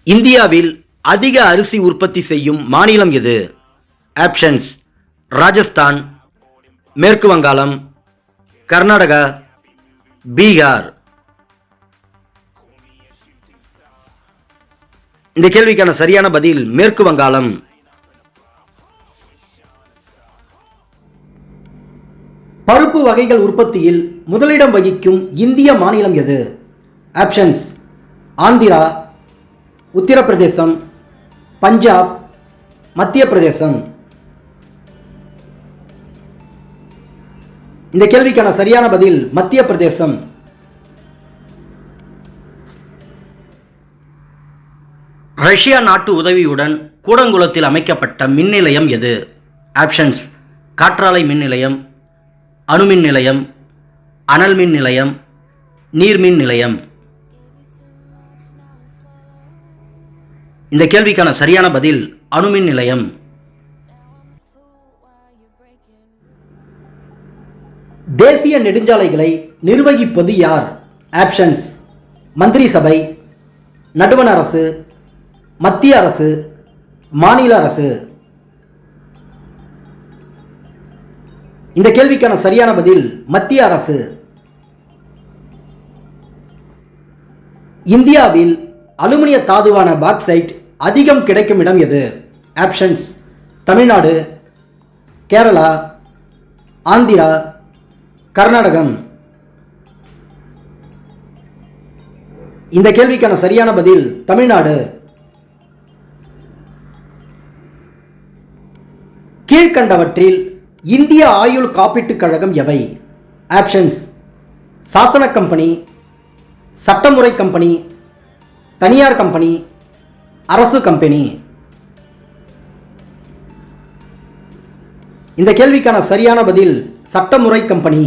இந்தியாவில் அதிக அரிசி உற்பத்தி செய்யும் மாநிலம் எது? ஆப்ஷன்ஸ்: ராஜஸ்தான், மேற்கு வங்காளம், கர்நாடகா, பீகார். இந்த கேள்விக்கான சரியான பதில் மேற்கு வங்காளம். பருப்பு வகைகள் உற்பத்தியில் முதலிடம் வகிக்கும் இந்திய மாநிலம் எது? ஆப்ஷன்ஸ்: ஆந்திரா, உத்தரப்பிரதேசம், பஞ்சாப், மத்திய பிரதேசம். இந்த கேள்விக்கான சரியான பதில் மத்திய பிரதேசம். ரஷ்யா நாட்டு உதவியுடன் கூடங்குளத்தில் அமைக்கப்பட்ட மின் நிலையம் எது? ஆப்ஷன்ஸ்: காற்றாலை மின் நிலையம், அணுமின் நிலையம், அனல் மின் நிலையம், நீர்மின் நிலையம். இந்த கேள்விக்கான சரியான பதில் அணுமின் நிலையம். தேசிய நெடுஞ்சாலைகளை நிர்வகிப்பது யார்? ஆப்ஷன்ஸ்: மந்திரி சபை, நடுவண் அரசு, மத்திய அரசு, மாநில அரசு. இந்த கேள்விக்கான சரியான பதில் மத்திய அரசு. இந்தியாவில் அலுமினிய தாதுவான பாக்சைட் அதிகம் கிடைக்கும் இடம் எது? ஆப்ஷன்ஸ்: தமிழ்நாடு, கேரளா, ஆந்திரா, கர்நாடகம். இந்த கேள்விக்கான சரியான பதில் தமிழ்நாடு. கீழ்கண்டவற்றில் இந்திய ஆயுள் காப்பீட்டுக் கழகம் எவை? ஆப்ஷன்ஸ்: சாசன கம்பெனி, சட்டமுறை கம்பெனி, தனியார் கம்பெனி, அரசு கம்பெனி. இந்த கேள்விக்கான சரியான பதில் சட்டமுறை கம்பெனி.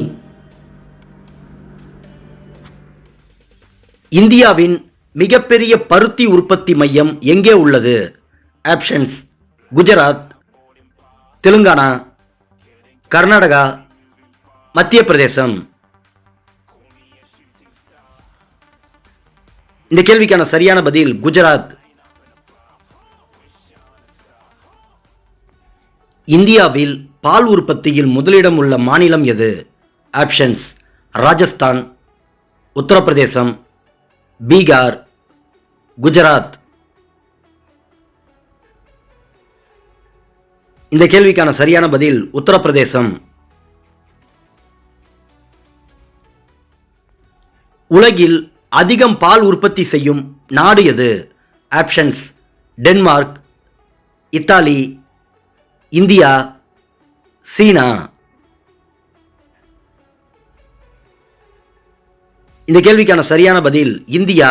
இந்தியாவின் மிகப்பெரிய பருத்தி உற்பத்தி மையம் எங்கே உள்ளது? ஆப்ஷன்ஸ்: குஜராத், தெலுங்கானா, கர்நாடகா, மத்திய பிரதேசம். இந்த கேள்விக்கான சரியான பதில் குஜராத். இந்தியாவில் பால் உற்பத்தியில் முதலிடம் உள்ள மாநிலம் எது? ஆப்ஷன்ஸ்: ராஜஸ்தான், உத்தரப்பிரதேசம், பீகார், குஜராத். இந்த கேள்விக்கான சரியான பதில் உத்தரப்பிரதேசம். உலகில் அதிகம் பால் உற்பத்தி செய்யும் நாடு எது? ஆப்ஷன்ஸ்: டென்மார்க், இத்தாலி, இந்தியா, சீனா. இந்த கேள்விக்கான சரியான பதில் இந்தியா.